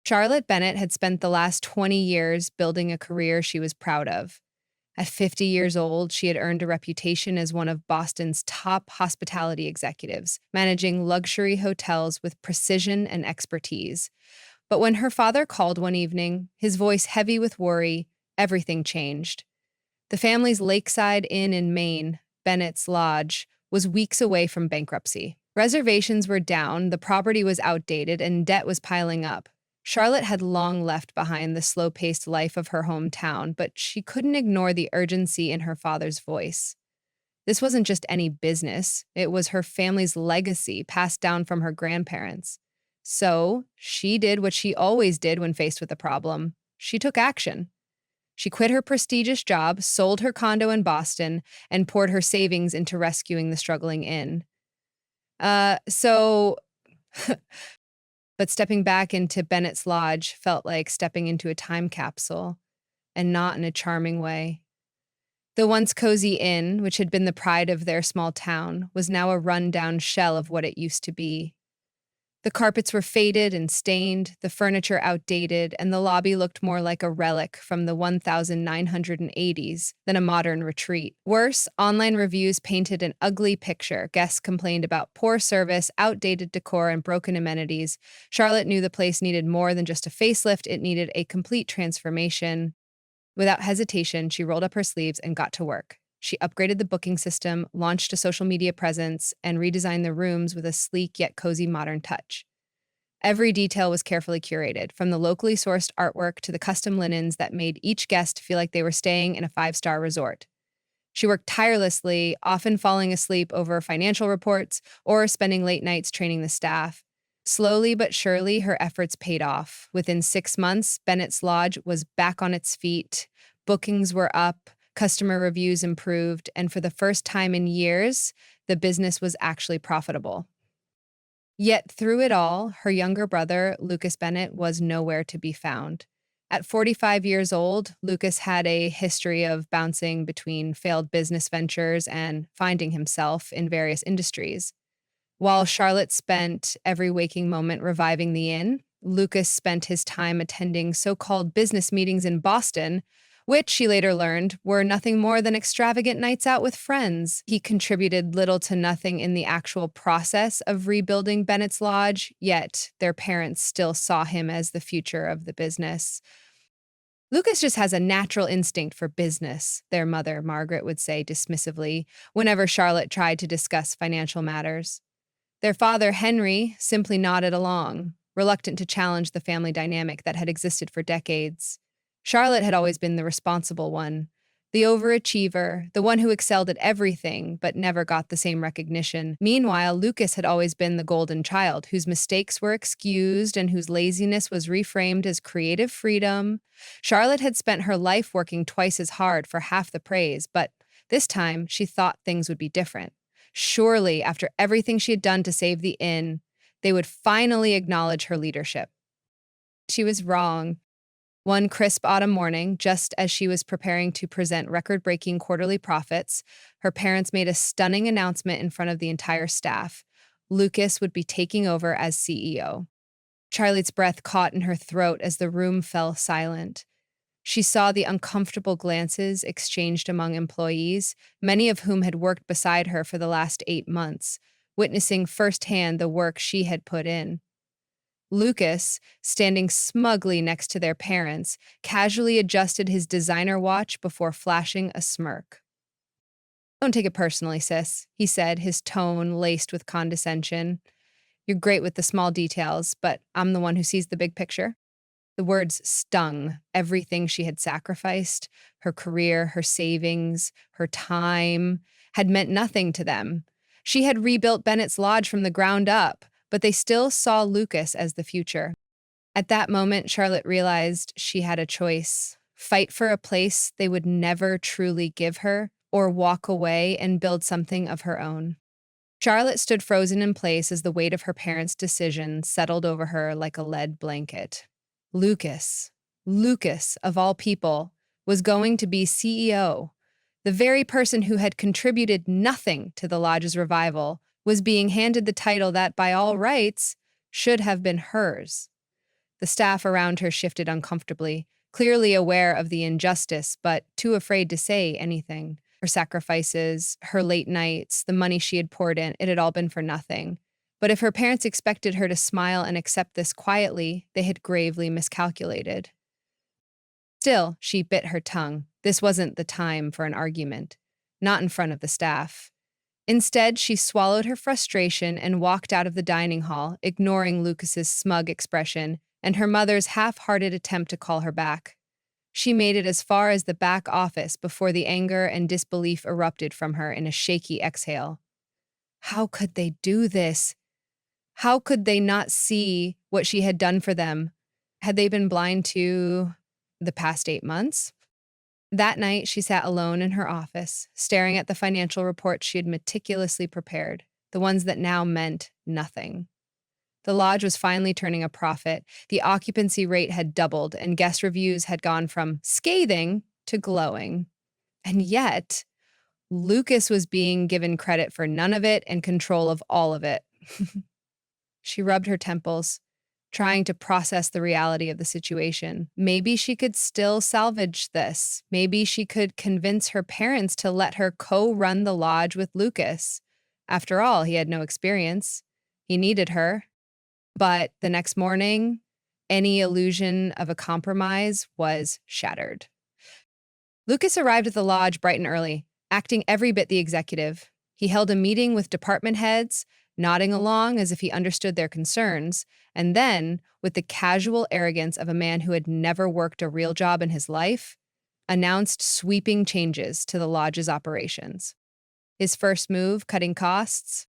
Charlotte Bennett had spent the last 20 years building a career she was proud of. At 50 years old, she had earned a reputation as one of Boston's top hospitality executives, managing luxury hotels with precision and expertise. But when her father called one evening, his voice heavy with worry, everything changed. The family's lakeside inn in Maine, Bennett's Lodge, was weeks away from bankruptcy. Reservations were down, the property was outdated, and debt was piling up. Charlotte had long left behind the slow-paced life of her hometown, but she couldn't ignore the urgency in her father's voice. This wasn't just any business, it was her family's legacy passed down from her grandparents. So, she did what she always did when faced with a problem. She took action. She quit her prestigious job, sold her condo in Boston, and poured her savings into rescuing the struggling inn. So, but stepping back into Bennett's Lodge felt like stepping into a time capsule, and not in a charming way. The once cozy inn, which had been the pride of their small town, was now a run-down shell of what it used to be. The carpets were faded and stained, the furniture outdated, and the lobby looked more like a relic from the 1980s than a modern retreat. Worse, online reviews painted an ugly picture. Guests complained about poor service, outdated decor, and broken amenities. Charlotte knew the place needed more than just a facelift, it needed a complete transformation. Without hesitation, she rolled up her sleeves and got to work. She upgraded the booking system, launched a social media presence, and redesigned the rooms with a sleek yet cozy modern touch. Every detail was carefully curated, from the locally sourced artwork to the custom linens that made each guest feel like they were staying in a five-star resort. She worked tirelessly, often falling asleep over financial reports or spending late nights training the staff. Slowly but surely, her efforts paid off. Within 6 months, Bennett's Lodge was back on its feet. Bookings were up, customer reviews improved, and for the first time in years, the business was actually profitable. Yet through it all, her younger brother, Lucas Bennett, was nowhere to be found. At 45 years old, Lucas had a history of bouncing between failed business ventures and finding himself in various industries. While Charlotte spent every waking moment reviving the inn, Lucas spent his time attending so-called business meetings in Boston, which, she later learned, were nothing more than extravagant nights out with friends. He contributed little to nothing in the actual process of rebuilding Bennett's Lodge, yet their parents still saw him as the future of the business. Lucas just has a natural instinct for business, their mother, Margaret, would say dismissively whenever Charlotte tried to discuss financial matters. Their father, Henry, simply nodded along, reluctant to challenge the family dynamic that had existed for decades. Charlotte had always been the responsible one, the overachiever, the one who excelled at everything but never got the same recognition. Meanwhile, Lucas had always been the golden child, whose mistakes were excused and whose laziness was reframed as creative freedom. Charlotte had spent her life working twice as hard for half the praise, but this time she thought things would be different. Surely, after everything she had done to save the inn, they would finally acknowledge her leadership. She was wrong. One crisp autumn morning, just as she was preparing to present record-breaking quarterly profits, her parents made a stunning announcement in front of the entire staff. Lucas would be taking over as CEO. Charlotte's breath caught in her throat as the room fell silent. She saw the uncomfortable glances exchanged among employees, many of whom had worked beside her for the last 8 months, witnessing firsthand the work she had put in. Lucas, standing smugly next to their parents, casually adjusted his designer watch before flashing a smirk. "Don't take it personally, sis," he said, his tone laced with condescension. "You're great with the small details, but I'm the one who sees the big picture." The words stung everything she had sacrificed. Her career, her savings, her time had meant nothing to them. She had rebuilt Bennett's Lodge from the ground up, but they still saw Lucas as the future. At that moment, Charlotte realized she had a choice: fight for a place they would never truly give her, or walk away and build something of her own. Charlotte stood frozen in place as the weight of her parents' decision settled over her like a lead blanket. Lucas, of all people, was going to be CEO. The very person who had contributed nothing to the lodge's revival was being handed the title that, by all rights, should have been hers. The staff around her shifted uncomfortably, clearly aware of the injustice, but too afraid to say anything. Her sacrifices, her late nights, the money she had poured in, it had all been for nothing. But if her parents expected her to smile and accept this quietly, they had gravely miscalculated. Still, she bit her tongue. This wasn't the time for an argument, not in front of the staff. Instead, she swallowed her frustration and walked out of the dining hall, ignoring Lucas's smug expression and her mother's half-hearted attempt to call her back. She made it as far as the back office before the anger and disbelief erupted from her in a shaky exhale. How could they do this? How could they not see what she had done for them? Had they been blind to the past 8 months? That night, she sat alone in her office, staring at the financial reports she had meticulously prepared, the ones that now meant nothing. The lodge was finally turning a profit. The occupancy rate had doubled, and guest reviews had gone from scathing to glowing. And yet, Lucas was being given credit for none of it and control of all of it. She rubbed her temples, trying to process the reality of the situation. Maybe she could still salvage this. Maybe she could convince her parents to let her co-run the lodge with Lucas. After all, he had no experience. He needed her. But the next morning, any illusion of a compromise was shattered. Lucas arrived at the lodge bright and early, acting every bit the executive. He held a meeting with department heads, nodding along as if he understood their concerns, and then, with the casual arrogance of a man who had never worked a real job in his life, announced sweeping changes to the lodge's operations. His first move, cutting costs.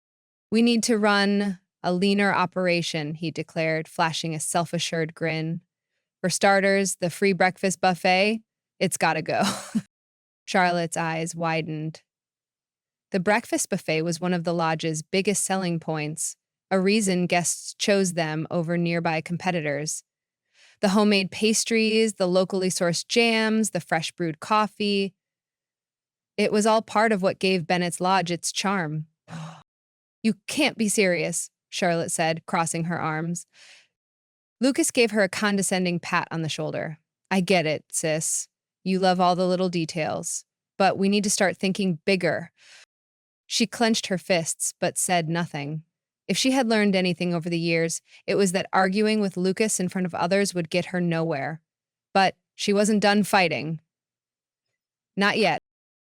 "We need to run a leaner operation," he declared, flashing a self-assured grin. "For starters, the free breakfast buffet, it's gotta go." Charlotte's eyes widened. The breakfast buffet was one of the lodge's biggest selling points, a reason guests chose them over nearby competitors. The homemade pastries, the locally sourced jams, the fresh brewed coffee. It was all part of what gave Bennett's Lodge its charm. "You can't be serious," Charlotte said, crossing her arms. Lucas gave her a condescending pat on the shoulder. "I get it, sis. You love all the little details. But we need to start thinking bigger." She clenched her fists, but said nothing. If she had learned anything over the years, it was that arguing with Lucas in front of others would get her nowhere. But she wasn't done fighting. Not yet.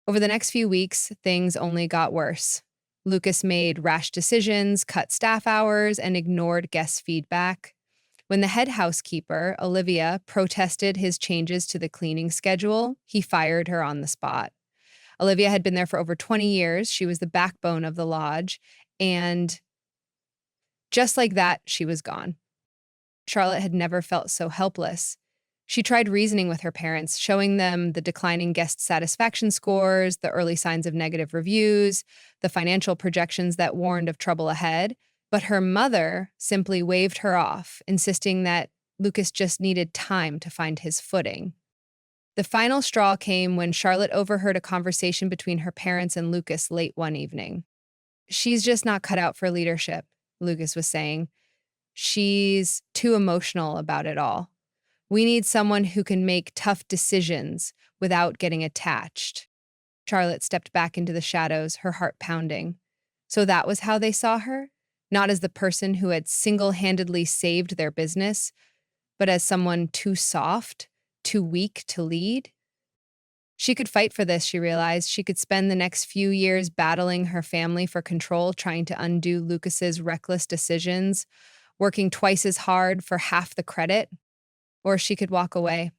Over the next few weeks, things only got worse. Lucas made rash decisions, cut staff hours, and ignored guest feedback. When the head housekeeper, Olivia, protested his changes to the cleaning schedule, he fired her on the spot. Olivia had been there for over 20 years. She was the backbone of the lodge, and just like that, she was gone. Charlotte had never felt so helpless. She tried reasoning with her parents, showing them the declining guest satisfaction scores, the early signs of negative reviews, the financial projections that warned of trouble ahead. But her mother simply waved her off, insisting that Lucas just needed time to find his footing. The final straw came when Charlotte overheard a conversation between her parents and Lucas late one evening. "She's just not cut out for leadership," Lucas was saying. "She's too emotional about it all. We need someone who can make tough decisions without getting attached." Charlotte stepped back into the shadows, her heart pounding. So that was how they saw her? Not as the person who had single-handedly saved their business, but as someone too soft, too weak to lead? She could fight for this, she realized. She could spend the next few years battling her family for control, trying to undo Lucas's reckless decisions, working twice as hard for half the credit. Or she could walk away.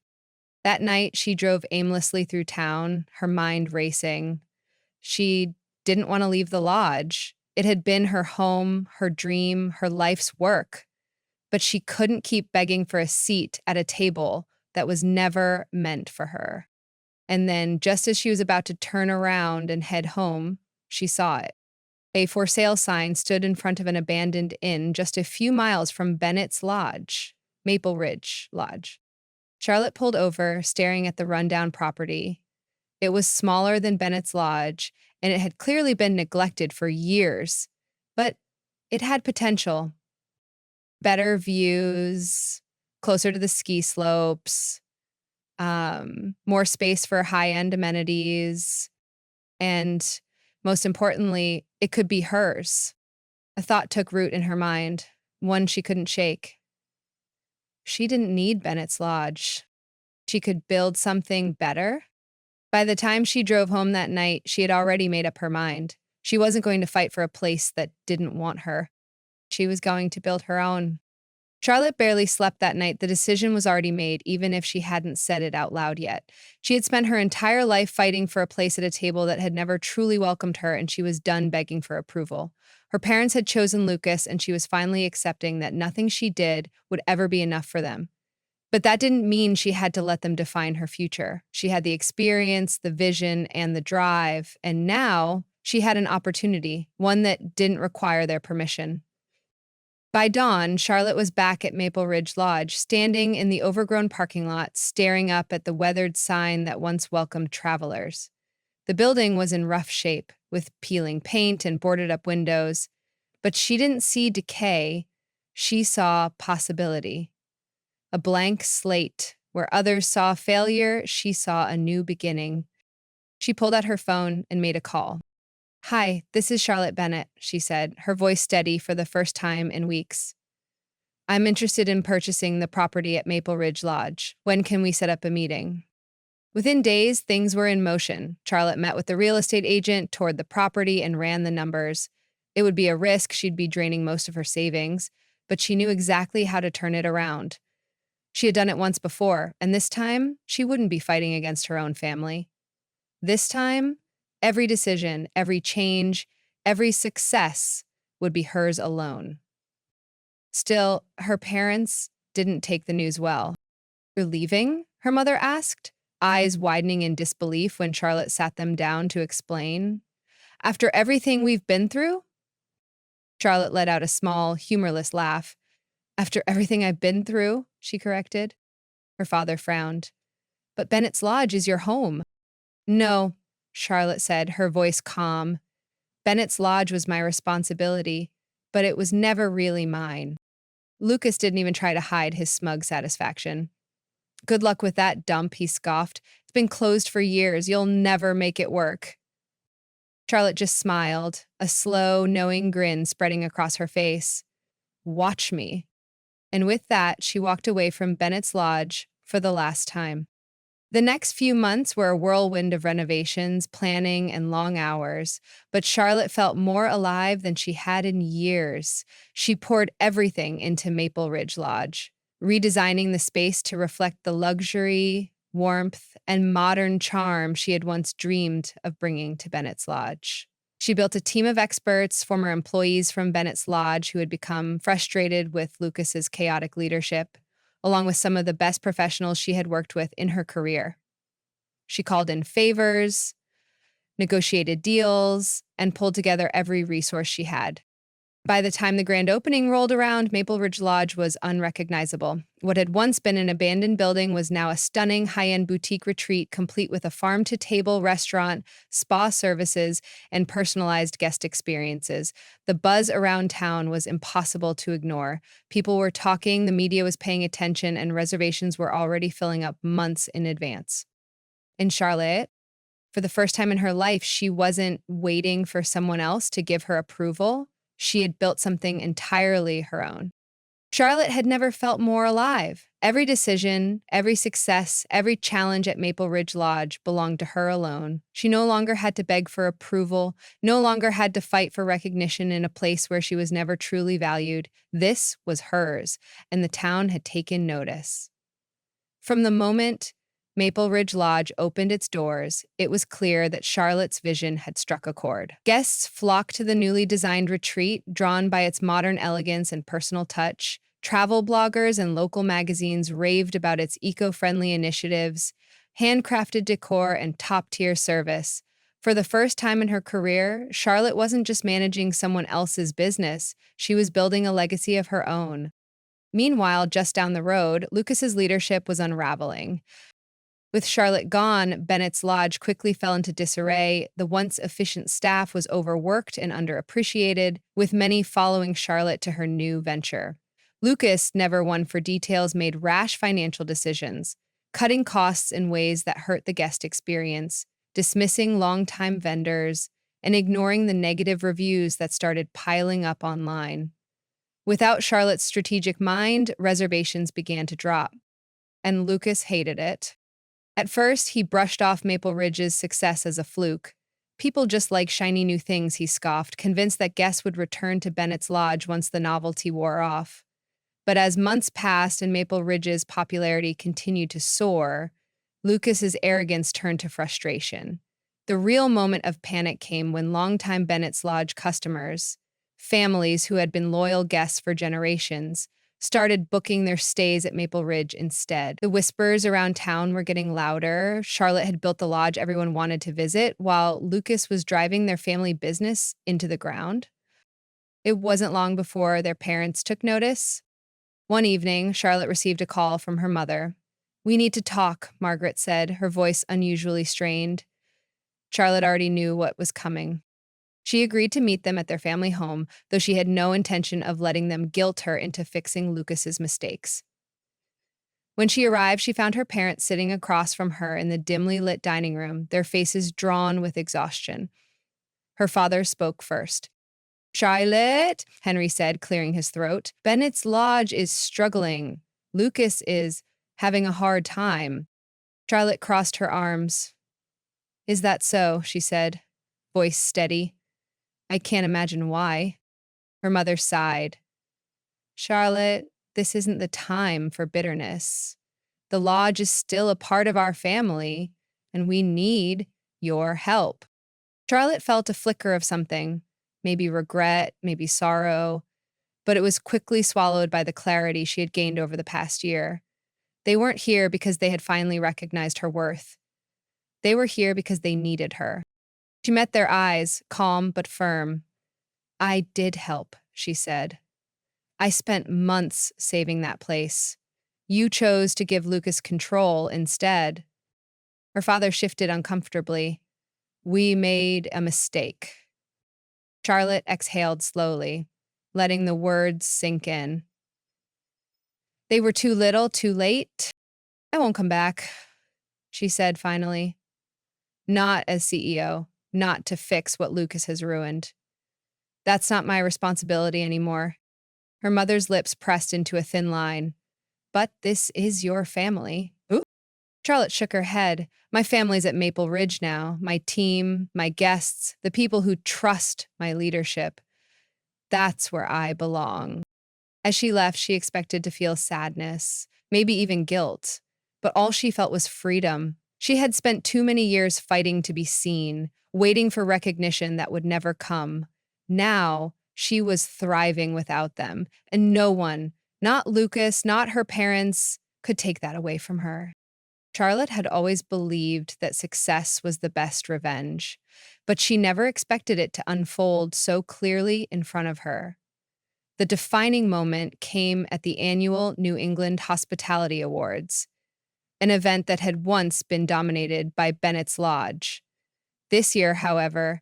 That night, she drove aimlessly through town, her mind racing. She didn't want to leave the lodge. It had been her home, her dream, her life's work. But she couldn't keep begging for a seat at a table that was never meant for her. And then, just as she was about to turn around and head home, she saw it. A for sale sign stood in front of an abandoned inn just a few miles from Bennett's Lodge, Maple Ridge Lodge. Charlotte pulled over, staring at the rundown property. It was smaller than Bennett's Lodge, and it had clearly been neglected for years. But it had potential. Better views, closer to the ski slopes, more space for high-end amenities, and most importantly, it could be hers. A thought took root in her mind, one she couldn't shake. She didn't need Bennett's Lodge. She could build something better. By the time she drove home that night, she had already made up her mind. She wasn't going to fight for a place that didn't want her. She was going to build her own. Charlotte barely slept that night. The decision was already made, even if she hadn't said it out loud yet. She had spent her entire life fighting for a place at a table that had never truly welcomed her, and she was done begging for approval. Her parents had chosen Lucas, and she was finally accepting that nothing she did would ever be enough for them. But that didn't mean she had to let them define her future. She had the experience, the vision, and the drive, and now she had an opportunity, one that didn't require their permission. By dawn, Charlotte was back at Maple Ridge Lodge, standing in the overgrown parking lot, staring up at the weathered sign that once welcomed travelers. The building was in rough shape, with peeling paint and boarded-up windows, but she didn't see decay. She saw possibility. A blank slate. Where others saw failure, she saw a new beginning. She pulled out her phone and made a call. "Hi, this is Charlotte Bennett," she said, her voice steady for the first time in weeks. "I'm interested in purchasing the property at Maple Ridge Lodge. When can we set up a meeting?" Within days, things were in motion. Charlotte met with the real estate agent, toured the property, and ran the numbers. It would be a risk. She'd be draining most of her savings, but she knew exactly how to turn it around. She had done it once before, and this time, she wouldn't be fighting against her own family. This time, every decision, every change, every success would be hers alone. Still, her parents didn't take the news well. "You're leaving?" her mother asked, eyes widening in disbelief when Charlotte sat them down to explain. "After everything we've been through?" Charlotte let out a small, humorless laugh. "After everything I've been through," she corrected. Her father frowned. "But Bennett's Lodge is your home." "No," Charlotte said, her voice calm. "Bennett's Lodge was my responsibility, but it was never really mine." Lucas didn't even try to hide his smug satisfaction. "Good luck with that dump," he scoffed. "It's been closed for years. You'll never make it work." Charlotte just smiled, a slow, knowing grin spreading across her face. "Watch me." And with that, she walked away from Bennett's Lodge for the last time. The next few months were a whirlwind of renovations, planning, and long hours, but Charlotte felt more alive than she had in years. She poured everything into Maple Ridge Lodge, redesigning the space to reflect the luxury, warmth, and modern charm she had once dreamed of bringing to Bennett's Lodge. She built a team of experts, former employees from Bennett's Lodge who had become frustrated with Lucas's chaotic leadership, along with some of the best professionals she had worked with in her career. She called in favors, negotiated deals, and pulled together every resource she had. By the time the grand opening rolled around, Maple Ridge Lodge was unrecognizable. What had once been an abandoned building was now a stunning high-end boutique retreat complete with a farm-to-table restaurant, spa services, and personalized guest experiences. The buzz around town was impossible to ignore. People were talking, the media was paying attention, and reservations were already filling up months in advance. In Charlotte, for the first time in her life, she wasn't waiting for someone else to give her approval. She had built something entirely her own. Charlotte had never felt more alive. Every decision, every success, every challenge at Maple Ridge Lodge belonged to her alone. She no longer had to beg for approval, no longer had to fight for recognition in a place where she was never truly valued. This was hers, and the town had taken notice. From the moment Maple Ridge Lodge opened its doors, it was clear that Charlotte's vision had struck a chord. Guests flocked to the newly designed retreat, drawn by its modern elegance and personal touch. Travel bloggers and local magazines raved about its eco-friendly initiatives, handcrafted decor, and top-tier service. For the first time in her career, Charlotte wasn't just managing someone else's business, she was building a legacy of her own. Meanwhile, just down the road, Lucas's leadership was unraveling. With Charlotte gone, Bennett's Lodge quickly fell into disarray. The once efficient staff was overworked and underappreciated, with many following Charlotte to her new venture. Lucas, never one for details, made rash financial decisions, cutting costs in ways that hurt the guest experience, dismissing longtime vendors, and ignoring the negative reviews that started piling up online. Without Charlotte's strategic mind, reservations began to drop, and Lucas hated it. At first, he brushed off Maple Ridge's success as a fluke. People just like shiny new things, he scoffed, convinced that guests would return to Bennett's Lodge once the novelty wore off. But as months passed and Maple Ridge's popularity continued to soar, Lucas's arrogance turned to frustration. The real moment of panic came when longtime Bennett's Lodge customers, families who had been loyal guests for generations, started booking their stays at Maple Ridge instead. The whispers around town were getting louder. Charlotte had built the lodge everyone wanted to visit, while Lucas was driving their family business into the ground. It wasn't long before their parents took notice. One evening, Charlotte received a call from her mother. "We need to talk," Margaret said, her voice unusually strained. Charlotte already knew what was coming. She agreed to meet them at their family home, though she had no intention of letting them guilt her into fixing Lucas's mistakes. When she arrived, she found her parents sitting across from her in the dimly lit dining room, their faces drawn with exhaustion. Her father spoke first. "Charlotte," Henry said, clearing his throat, "Bennett's Lodge is struggling. Lucas is having a hard time." Charlotte crossed her arms. "Is that so?" she said, voice steady. "I can't imagine why." Her mother sighed. "Charlotte, this isn't the time for bitterness. The lodge is still a part of our family, and we need your help." Charlotte felt a flicker of something, maybe regret, maybe sorrow, but it was quickly swallowed by the clarity she had gained over the past year. They weren't here because they had finally recognized her worth. They were here because they needed her. She met their eyes, calm but firm. "I did help," she said. "I spent months saving that place. You chose to give Lucas control instead." Her father shifted uncomfortably. "We made a mistake." Charlotte exhaled slowly, letting the words sink in. "They were too little, too late. I won't come back," she said finally. "Not as CEO, not to fix what Lucas has ruined. That's not my responsibility anymore." Her mother's lips pressed into a thin line. "But this is your family." Ooh. Charlotte shook her head. "My family's at Maple Ridge now. My team, my guests, the people who trust my leadership. That's where I belong." As she left, she expected to feel sadness, maybe even guilt. But all she felt was freedom. She had spent too many years fighting to be seen, waiting for recognition that would never come. Now, she was thriving without them, and no one, not Lucas, not her parents, could take that away from her. Charlotte had always believed that success was the best revenge, but she never expected it to unfold so clearly in front of her. The defining moment came at the annual New England Hospitality Awards, an event that had once been dominated by Bennett's Lodge. This year, however,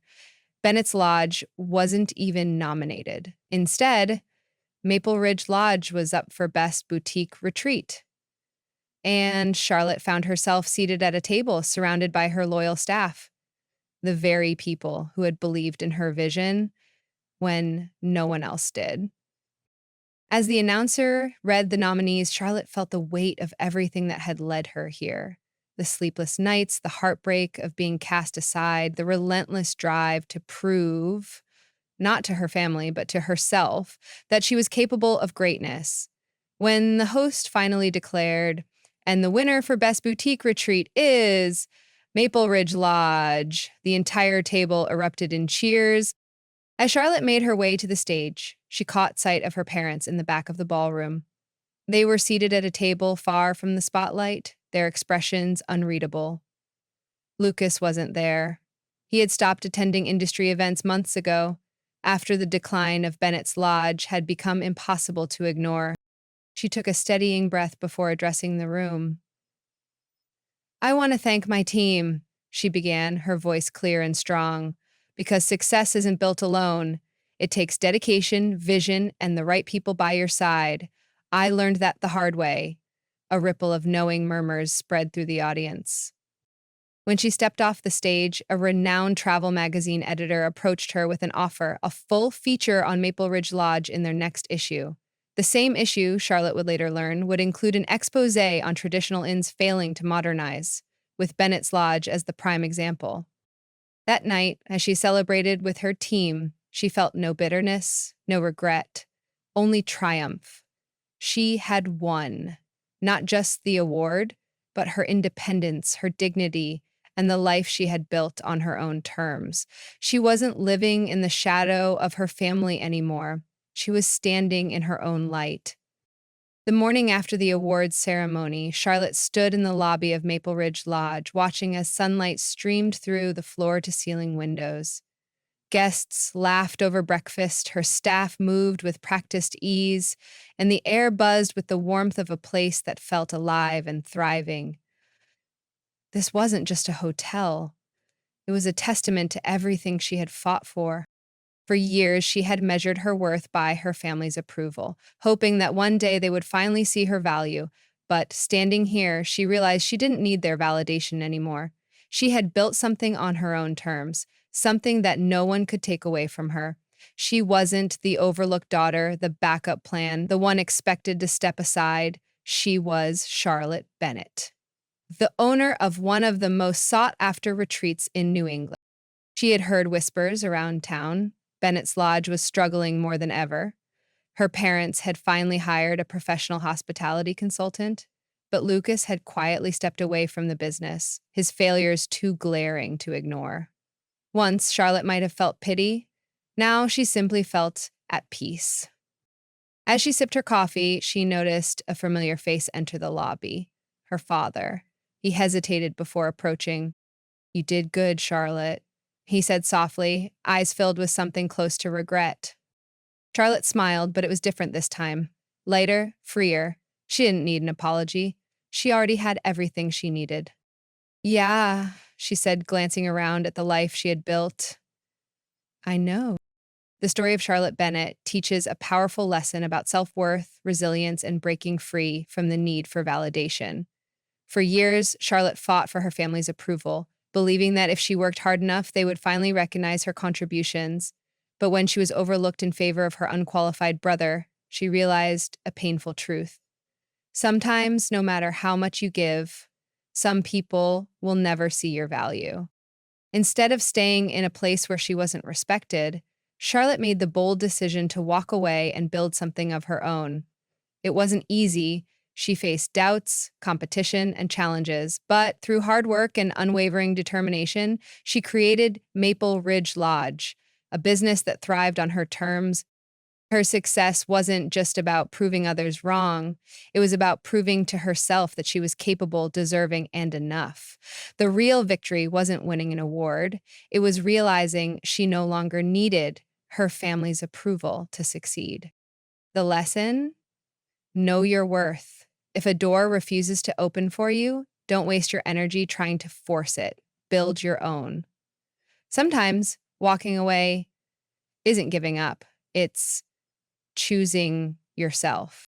Bennett's Lodge wasn't even nominated. Instead, Maple Ridge Lodge was up for Best Boutique Retreat. And Charlotte found herself seated at a table surrounded by her loyal staff, the very people who had believed in her vision when no one else did. As the announcer read the nominees, Charlotte felt the weight of everything that had led her here. The sleepless nights, the heartbreak of being cast aside, the relentless drive to prove, not to her family, but to herself, that she was capable of greatness. When the host finally declared, "And the winner for Best Boutique Retreat is Maple Ridge Lodge," the entire table erupted in cheers. As Charlotte made her way to the stage, she caught sight of her parents in the back of the ballroom. They were seated at a table far from the spotlight, their expressions unreadable. Lucas wasn't there. He had stopped attending industry events months ago, after the decline of Bennett's Lodge had become impossible to ignore. She took a steadying breath before addressing the room. "I want to thank my team," she began, her voice clear and strong, "because success isn't built alone. It takes dedication, vision, and the right people by your side. I learned that the hard way. A ripple of knowing murmurs spread through the audience. When she stepped off the stage, a renowned travel magazine editor approached her with an offer, a full feature on Maple Ridge Lodge in their next issue. The same issue, Charlotte would later learn, would include an expose on traditional inns failing to modernize, with Bennett's Lodge as the prime example. That night, as she celebrated with her team, she felt no bitterness, no regret, only triumph. She had won, not just the award, but her independence, her dignity, and the life she had built on her own terms. She wasn't living in the shadow of her family anymore. She was standing in her own light. The morning after the awards ceremony, Charlotte stood in the lobby of Maple Ridge Lodge, watching as sunlight streamed through the floor-to-ceiling windows. Guests laughed over breakfast, her staff moved with practiced ease, and the air buzzed with the warmth of a place that felt alive and thriving. This wasn't just a hotel. It was a testament to everything she had fought for. For years, she had measured her worth by her family's approval, hoping that one day they would finally see her value. But standing here, she realized she didn't need their validation anymore. She had built something on her own terms, something that no one could take away from her. She wasn't the overlooked daughter, the backup plan, the one expected to step aside. She was Charlotte Bennett, the owner of one of the most sought-after retreats in New England. She had heard whispers around town. Bennett's Lodge was struggling more than ever. Her parents had finally hired a professional hospitality consultant, but Lucas had quietly stepped away from the business, his failures too glaring to ignore. Once, Charlotte might have felt pity. Now she simply felt at peace. As she sipped her coffee, she noticed a familiar face enter the lobby. Her father. He hesitated before approaching. "You did good, Charlotte," he said softly, eyes filled with something close to regret. Charlotte smiled, but it was different this time. Lighter, freer. She didn't need an apology. She already had everything she needed. "Yeah," she said, glancing around at the life she had built. "I know." The story of Charlotte Bennett teaches a powerful lesson about self-worth, resilience, and breaking free from the need for validation. For years, Charlotte fought for her family's approval, believing that if she worked hard enough, they would finally recognize her contributions. But when she was overlooked in favor of her unqualified brother, she realized a painful truth. Sometimes, no matter how much you give, some people will never see your value. Instead of staying in a place where she wasn't respected, Charlotte made the bold decision to walk away and build something of her own. It wasn't easy. She faced doubts, competition, and challenges, but through hard work and unwavering determination, she created Maple Ridge Lodge, a business that thrived on her terms. Her success wasn't just about proving others wrong. It was about proving to herself that she was capable, deserving, and enough. The real victory wasn't winning an award. It was realizing she no longer needed her family's approval to succeed. The lesson? Know your worth. If a door refuses to open for you, don't waste your energy trying to force it. Build your own. Sometimes walking away isn't giving up. It's choosing yourself.